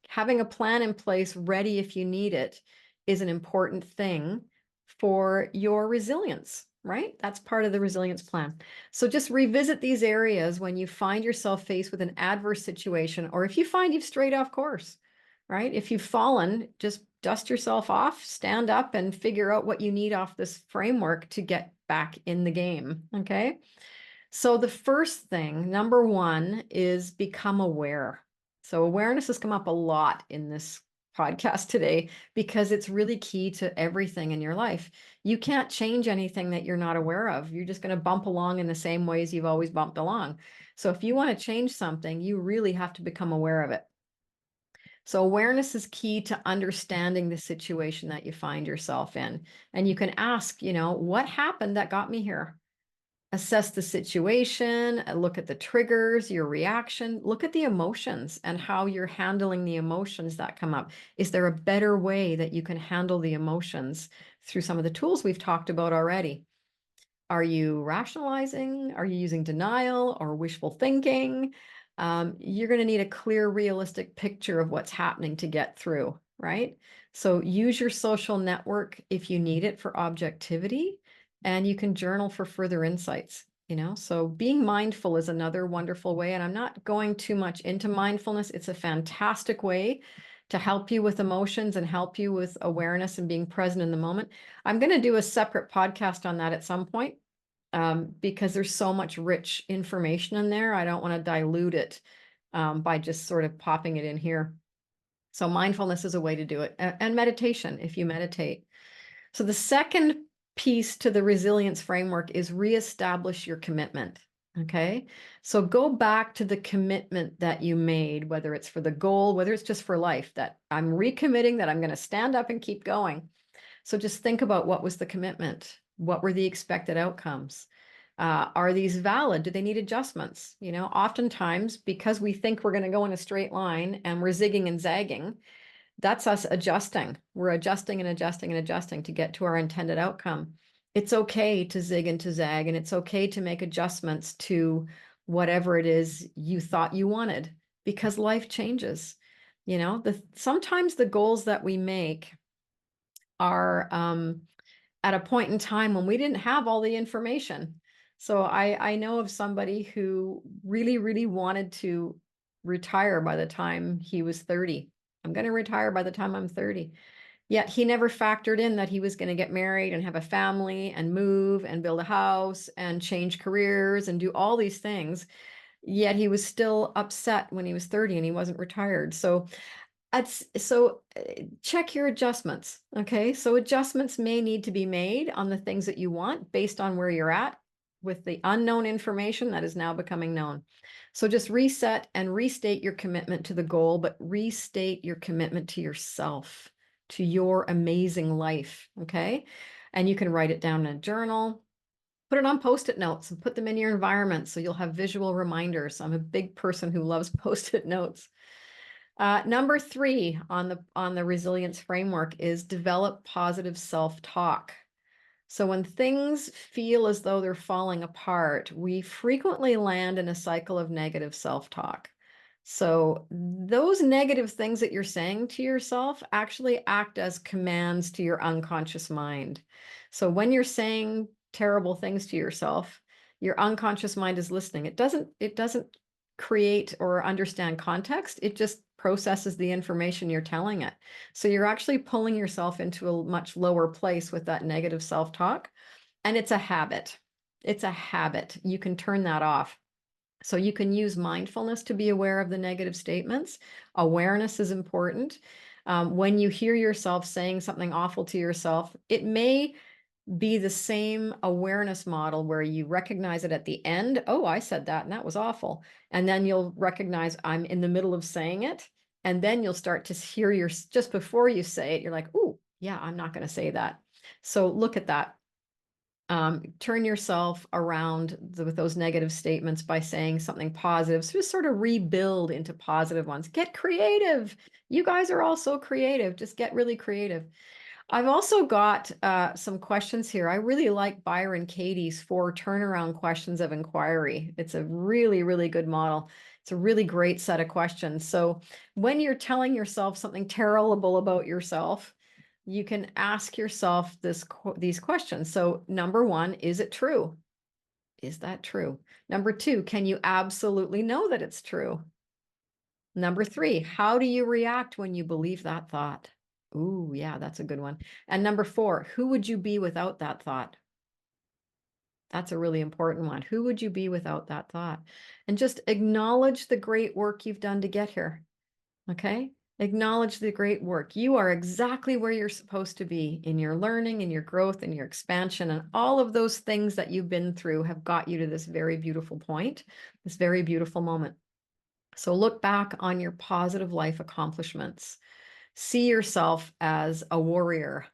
Having a plan in place ready if you need it is an important thing for your resilience. right? That's part of the resilience plan. So just revisit these areas when you find yourself faced with an adverse situation, or if you find you've strayed off course, right? If you've fallen, just dust yourself off, stand up, and figure out what you need off this framework to get back in the game. Okay. So the first thing, number one, is become aware. So awareness has come up a lot in this podcast today because it's really key to everything in your life. You can't change anything that you're not aware of. You're just going to bump along in the same ways you've always bumped along. So if you want to change something, you really have to become aware of it. So awareness is key to understanding the situation that you find yourself in. And you can ask, what happened that got me here? Assess the situation, look at the triggers, your reaction, look at the emotions and how you're handling the emotions that come up. Is there a better way that you can handle the emotions through some of the tools we've talked about already? Are you rationalizing? Are you using denial or wishful thinking? You're going to need a clear, realistic picture of what's happening to get through, right? So use your social network if you need it for objectivity, and you can journal for further insights. So being mindful is another wonderful way. And I'm not going too much into mindfulness. It's a fantastic way to help you with emotions and help you with awareness and being present in the moment. I'm going to do a separate podcast on that at some point, because there's so much rich information in there. I don't want to dilute it by just sort of popping it in here. So mindfulness is a way to do it, and meditation, if you meditate. So the second piece to the resilience framework is reestablish your commitment. Okay. So go back to the commitment that you made, whether it's for the goal, whether it's just for life, that I'm recommitting, that I'm going to stand up and keep going. So just think about, what was the commitment? What were the expected outcomes? Are these valid? Do they need adjustments? Oftentimes, because we think we're going to go in a straight line and we're zigging and zagging, that's us adjusting. We're adjusting and adjusting and adjusting to get to our intended outcome. It's okay to zig and to zag, and it's okay to make adjustments to whatever it is you thought you wanted, because life changes. Sometimes the goals that we make are at a point in time when we didn't have all the information. So I know of somebody who really, really wanted to retire by the time he was 30. I'm going to retire by the time I'm 30. Yet he never factored in that he was going to get married and have a family and move and build a house and change careers and do all these things. Yet he was still upset when he was 30 and he wasn't retired. So check your adjustments. Okay. So adjustments may need to be made on the things that you want based on where you're at with the unknown information that is now becoming known. So just reset and restate your commitment to the goal, but restate your commitment to yourself, to your amazing life. Okay. And you can write it down in a journal, put it on Post-it notes, and put them in your environment so you'll have visual reminders. I'm a big person who loves Post-it notes. Number 3 on the resilience framework is develop positive self-talk. So when things feel as though they're falling apart, we frequently land in a cycle of negative self-talk. So those negative things that you're saying to yourself actually act as commands to your unconscious mind. So when you're saying terrible things to yourself, your unconscious mind is listening. It doesn't create or understand context. It just processes the information you're telling it. So you're actually pulling yourself into a much lower place with that negative self-talk. And it's a habit. It's a habit. You can turn that off. So you can use mindfulness to be aware of the negative statements. Awareness is important. When you hear yourself saying something awful to yourself, it may be the same awareness model where you recognize it at the end. Oh, I said that and that was awful. And then you'll recognize I'm in the middle of saying it. And then you'll start to hear just before you say it, you're like, oh, yeah, I'm not going to say that. So look at that. Turn yourself around with those negative statements by saying something positive. So just sort of rebuild into positive ones. Get creative. You guys are all so creative. Just get really creative. I've also got some questions here. I really like Byron Katie's 4 turnaround questions of inquiry. It's a really, really good model. It's a really great set of questions. So when you're telling yourself something terrible about yourself, you can ask yourself these questions. So number one, is it true? Is that true? Number two, can you absolutely know that it's true? Number three, how do you react when you believe that thought? Ooh, yeah, that's a good one. And number four, who would you be without that thought? That's a really important one. Who would you be without that thought? And just acknowledge the great work you've done to get here. Okay? Acknowledge the great work. You are exactly where you're supposed to be in your learning, in your growth, in your expansion, and all of those things that you've been through have got you to this very beautiful point, this very beautiful moment. So look back on your positive life accomplishments. See yourself as a warrior,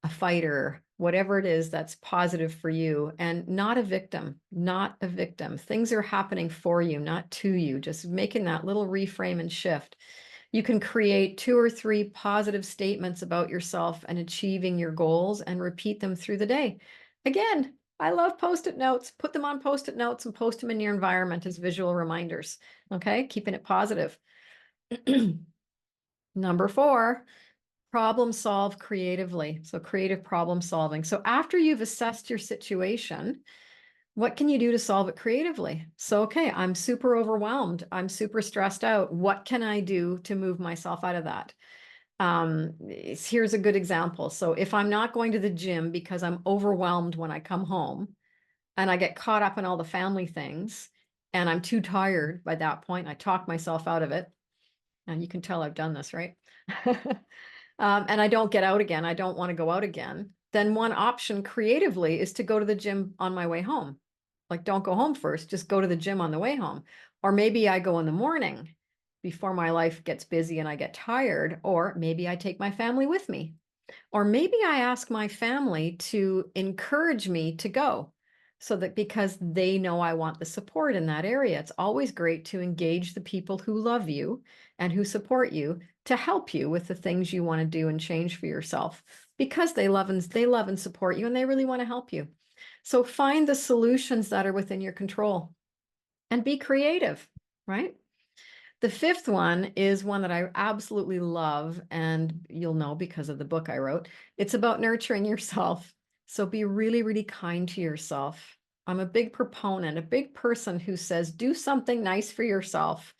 a fighter, whatever it is that's positive for you, and not a victim, not a victim. Things are happening for you, not to you. Just making that little reframe and shift. You can create 2 or 3 positive statements about yourself and achieving your goals and repeat them through the day. Again, I love post-it notes. Put them on post-it notes and post them in your environment as visual reminders. Okay, keeping it positive. Number 4, problem solve creatively. So creative problem solving. So after you've assessed your situation, what can you do to solve it creatively? So, okay, I'm super overwhelmed. I'm super stressed out. What can I do to move myself out of that? Here's a good example. So if I'm not going to the gym because I'm overwhelmed when I come home and I get caught up in all the family things and I'm too tired by that point, I talk myself out of it. And you can tell I've done this, right? And I don't get out again. I don't want to go out again. Then one option creatively is to go to the gym on my way home. Like, don't go home first, just go to the gym on the way home. Or maybe I go in the morning before my life gets busy and I get tired. Or maybe I take my family with me. Or maybe I ask my family to encourage me to go so that because they know I want the support in that area. It's always great to engage the people who love you and who support you to help you with the things you want to do and change for yourself because they love and support you and they really want to help you. So find the solutions that are within your control and be creative, right? The fifth one is one that I absolutely love, and you'll know because of the book I wrote. It's about nurturing yourself. So be really, really kind to yourself. I'm a big proponent, a big person who says, do something nice for yourself.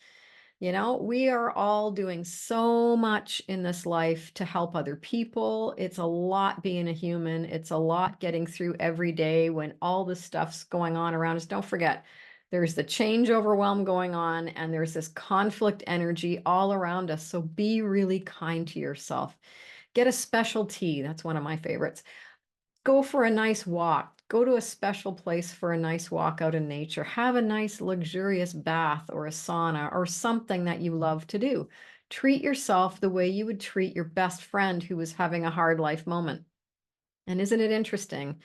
You know, we are all doing so much in this life to help other people. It's a lot being a human. It's a lot getting through every day when all this stuff's going on around us. Don't forget, there's the change overwhelm going on, and there's this conflict energy all around us. So be really kind to yourself. Get a special tea. That's one of my favorites. Go for a nice walk. Go to a special place for a nice walk out in nature. Have a nice luxurious bath or a sauna or something that you love to do. Treat yourself the way you would treat your best friend who was having a hard life moment. And isn't it interesting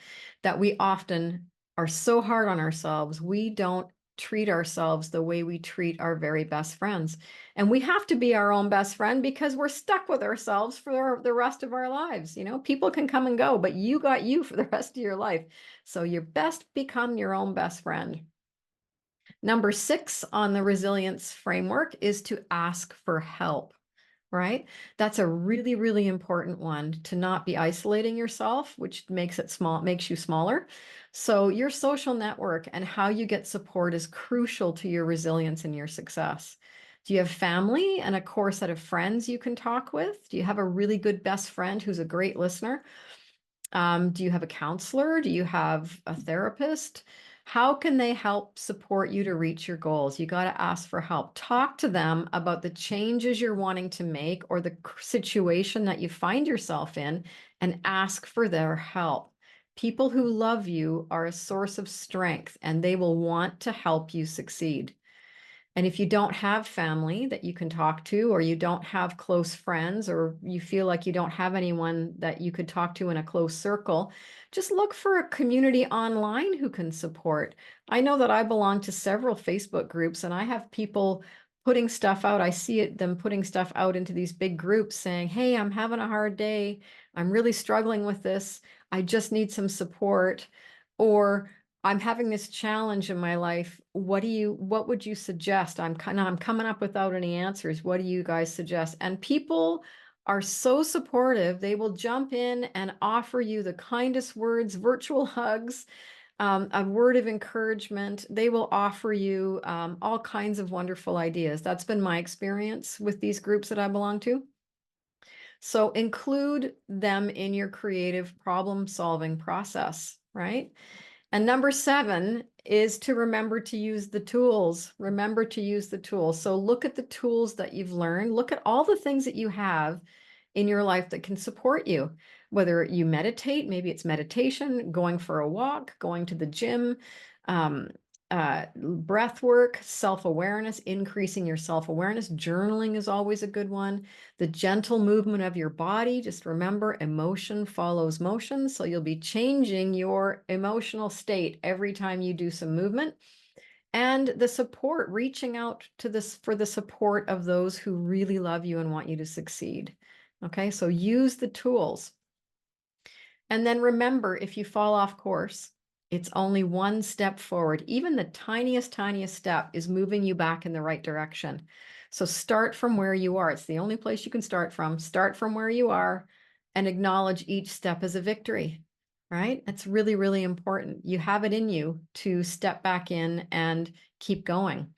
that we often are so hard on ourselves, we don't treat ourselves the way we treat our very best friends. And we have to be our own best friend because we're stuck with ourselves for the rest of our lives. You know, people can come and go, but you got you for the rest of your life. So you best become your own best friend. Number 6 on the resilience framework is to ask for help, right? That's a really, really important one, to not be isolating yourself, which makes you smaller. So your social network and how you get support is crucial to your resilience and your success. Do you have family and a core set of friends you can talk with? Do you have a really good best friend who's a great listener? Do you have a counselor? Do you have a therapist? How can they help support you to reach your goals? You got to ask for help. Talk to them about the changes you're wanting to make or the situation that you find yourself in and ask for their help. People who love you are a source of strength and they will want to help you succeed. And if you don't have family that you can talk to, or you don't have close friends, or you feel like you don't have anyone that you could talk to in a close circle, just look for a community online who can support. I know that I belong to several Facebook groups and I have people putting stuff out. I see them putting stuff out into these big groups saying, hey, I'm having a hard day. I'm really struggling with this. I just need some support. Or I'm having this challenge in my life. What would you suggest? I'm coming up without any answers. What do you guys suggest? And people are so supportive. They will jump in and offer you the kindest words, virtual hugs, a word of encouragement. They will offer you all kinds of wonderful ideas. That's been my experience with these groups that I belong to. So include them in your creative problem solving process, right? And number 7 is to remember to use the tools. Remember to use the tools. So look at the tools that you've learned. Look at all the things that you have in your life that can support you. Whether you meditate, maybe it's meditation, going for a walk, going to the gym, um, breath work, self-awareness, increasing your self-awareness. Journaling is always a good one. The gentle movement of your body. Just remember, emotion follows motion. So you'll be changing your emotional state every time you do some movement. And the support, reaching out to this for the support of those who really love you and want you to succeed. Okay, so use the tools. And then remember, if you fall off course, it's only one step forward. Even the tiniest, tiniest step is moving you back in the right direction. So start from where you are. It's the only place you can start from. Start from where you are and acknowledge each step as a victory, right? That's really, really important. You have it in you to step back in and keep going.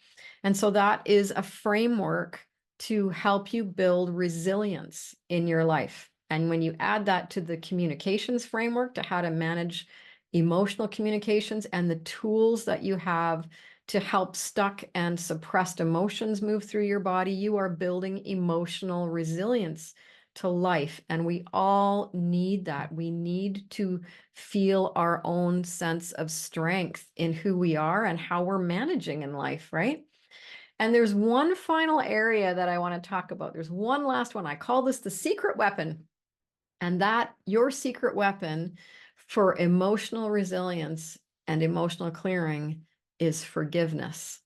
And so that is a framework to help you build resilience in your life. And when you add that to the communications framework, to how to manage emotional communications and the tools that you have to help stuck and suppressed emotions move through your body, you are building emotional resilience to life. And we all need that. We need to feel our own sense of strength in who we are and how we're managing in life, right? And there's one final area that I want to talk about. There's one last one. I call this the secret weapon. And that your secret weapon for emotional resilience and emotional clearing is forgiveness.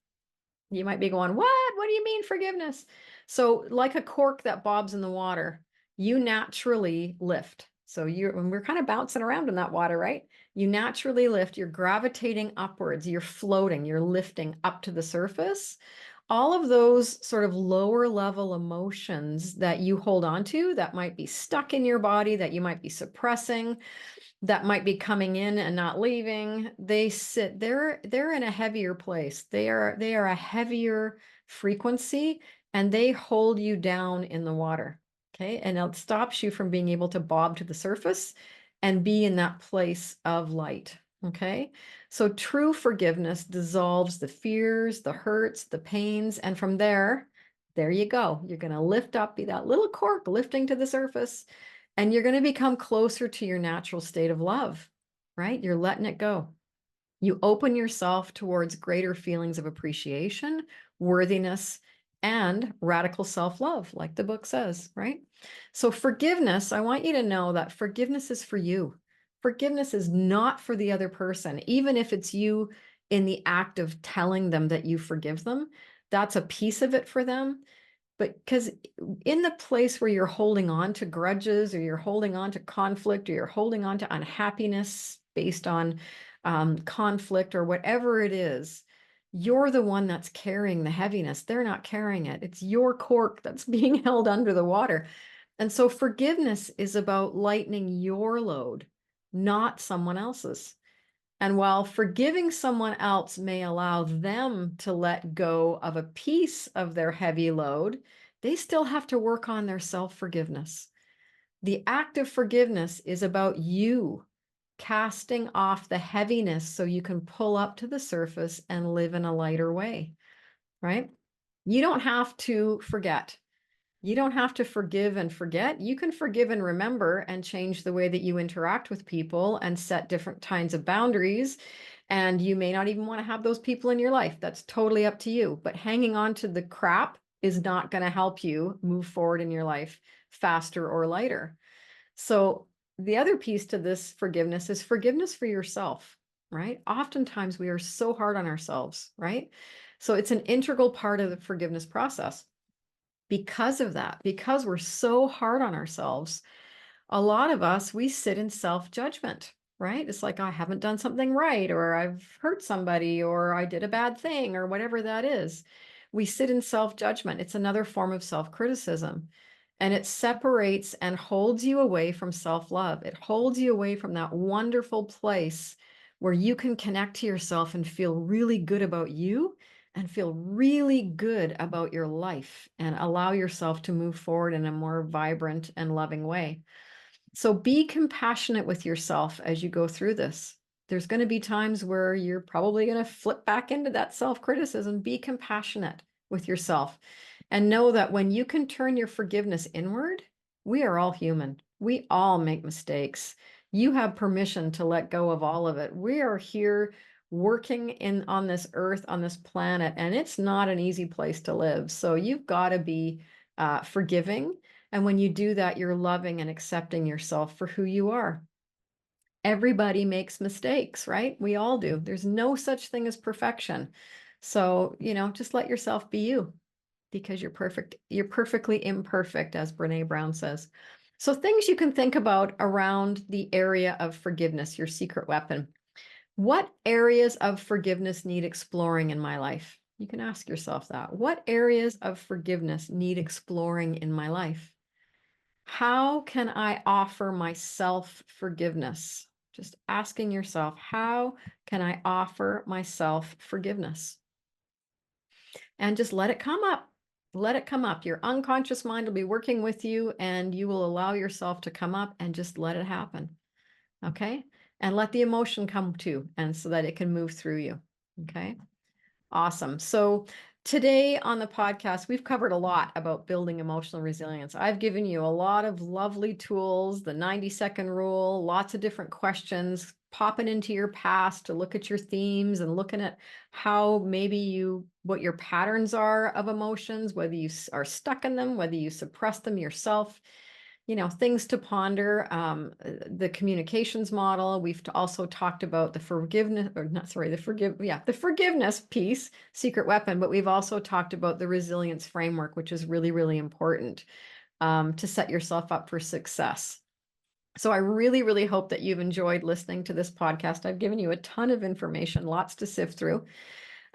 You might be going, what? What do you mean forgiveness? So, like a cork that bobs in the water, you naturally lift. So when we're kind of bouncing around in that water, right? You naturally lift, you're gravitating upwards, you're floating, you're lifting up to the surface. All of those sort of lower level emotions that you hold on to that might be stuck in your body, that you might be suppressing, that might be coming in and not leaving, they're in a heavier place. They are a heavier frequency and they hold you down in the water. Okay. And it stops you from being able to bob to the surface and be in that place of light. Okay. So true forgiveness dissolves the fears, the hurts, the pains. And from there you go. You're going to lift up, be that little cork lifting to the surface, and you're going to become closer to your natural state of love, right? You're letting it go. You open yourself towards greater feelings of appreciation, worthiness, and radical self-love, like the book says, right? So forgiveness, I want you to know that forgiveness is for you. Forgiveness is not for the other person, even if it's you in the act of telling them that you forgive them. That's a piece of it for them. But because in the place where you're holding on to grudges or you're holding on to conflict or you're holding on to unhappiness based on conflict or whatever it is, you're the one that's carrying the heaviness. They're not carrying it. It's your cork that's being held under the water. And so forgiveness is about lightening your load, not someone else's. And while forgiving someone else may allow them to let go of a piece of their heavy load, they still have to work on their self-forgiveness. The act of forgiveness is about you casting off the heaviness so you can pull up to the surface and live in a lighter way, right? You don't have to forget. You don't have to forgive and forget. You can forgive and remember and change the way that you interact with people and set different kinds of boundaries. And you may not even want to have those people in your life. That's totally up to you. But hanging on to the crap is not going to help you move forward in your life faster or lighter. So the other piece to this forgiveness is forgiveness for yourself, right? Oftentimes we are so hard on ourselves, right? So it's an integral part of the forgiveness process. Because of that, because we're so hard on ourselves, a lot of us, we sit in self-judgment, right? It's like, I haven't done something right, or I've hurt somebody, or I did a bad thing, or whatever that is. We sit in self-judgment. It's another form of self-criticism. And it separates and holds you away from self-love. It holds you away from that wonderful place where you can connect to yourself and feel really good about you and feel really good about your life and allow yourself to move forward in a more vibrant and loving way. So be compassionate with yourself as you go through this. There's going to be times where you're probably going to flip back into that self-criticism. Be compassionate with yourself and know that when you can turn your forgiveness inward, we are all human. We all make mistakes. You have permission to let go of all of it. We are here working in on this earth, on this planet, and it's not an easy place to live. So you've got to be forgiving. And when you do that, you're loving and accepting yourself for who you are. Everybody makes mistakes, right? We all do. There's no such thing as perfection. So, just let yourself be you because you're perfect. You're perfectly imperfect, as Brene Brown says. So, things you can think about around the area of forgiveness, your secret weapon. What areas of forgiveness need exploring in my life? You can ask yourself that. What areas of forgiveness need exploring in my life? How can I offer myself forgiveness? Just asking yourself, how can I offer myself forgiveness? And just let it come up. Let it come up. Your unconscious mind will be working with you, and you will allow yourself to come up and just let it happen. Okay. And let the emotion come too, and so that it can move through you. Okay. Awesome. So today on the podcast, we've covered a lot about building emotional resilience. I've given you a lot of lovely tools, the 90-second rule, lots of different questions, popping into your past to look at your themes and looking at how what your patterns are of emotions, whether you are stuck in them, whether you suppress them yourself. Things to ponder, the communications model. We've also talked about the forgiveness, or not, sorry, the forgiveness piece, secret weapon, but we've also talked about the resilience framework, which is really, really important to set yourself up for success. So I really, really hope that you've enjoyed listening to this podcast. I've given you a ton of information, lots to sift through.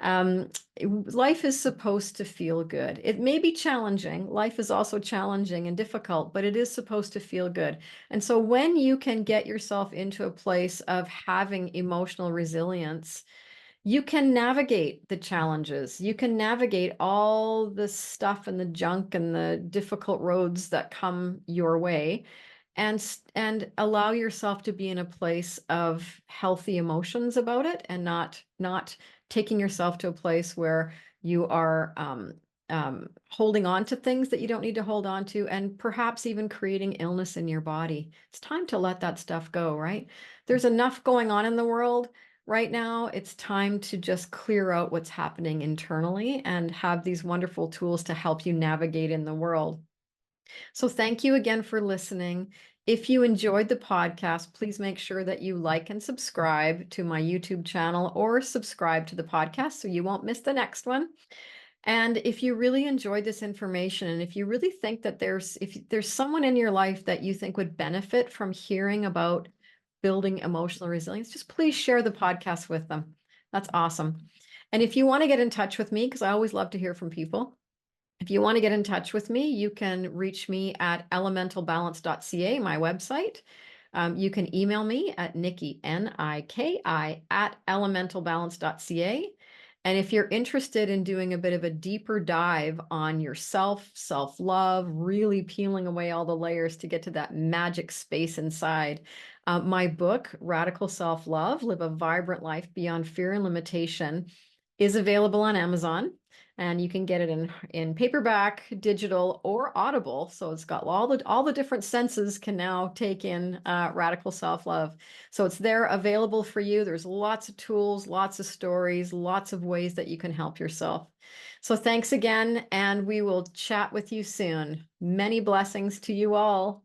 Life is supposed to feel good. It may be challenging. Life is also challenging and difficult, but it is supposed to feel good. And so when you can get yourself into a place of having emotional resilience, you can navigate the challenges. You can navigate all the stuff and the junk and the difficult roads that come your way and allow yourself to be in a place of healthy emotions about it and not taking yourself to a place where you are holding on to things that you don't need to hold on to, and perhaps even creating illness in your body. It's time to let that stuff go, right? There's enough going on in the world right now. It's time to just clear out what's happening internally and have these wonderful tools to help you navigate in the world. So thank you again for listening. If you enjoyed the podcast, please make sure that you like and subscribe to my YouTube channel or subscribe to the podcast so you won't miss the next one. And if you really enjoyed this information, and if you really think that if there's someone in your life that you think would benefit from hearing about building emotional resilience, just please share the podcast with them. That's awesome. And if you want to get in touch with me, because I always love to hear from people, if you want to get in touch with me, you can reach me at elementalbalance.ca, my website. You can email me at Niki, Niki, at elementalbalance.ca. And if you're interested in doing a bit of a deeper dive on yourself, self-love, really peeling away all the layers to get to that magic space inside, my book, Radical Self-Love, Live a Vibrant Life Beyond Fear and Limitation, is available on Amazon. And you can get it in paperback, digital, or Audible. So it's got all the different senses can now take in Radical Self-Love. So it's there available for you. There's lots of tools, lots of stories, lots of ways that you can help yourself. So thanks again, and we will chat with you soon. Many blessings to you all.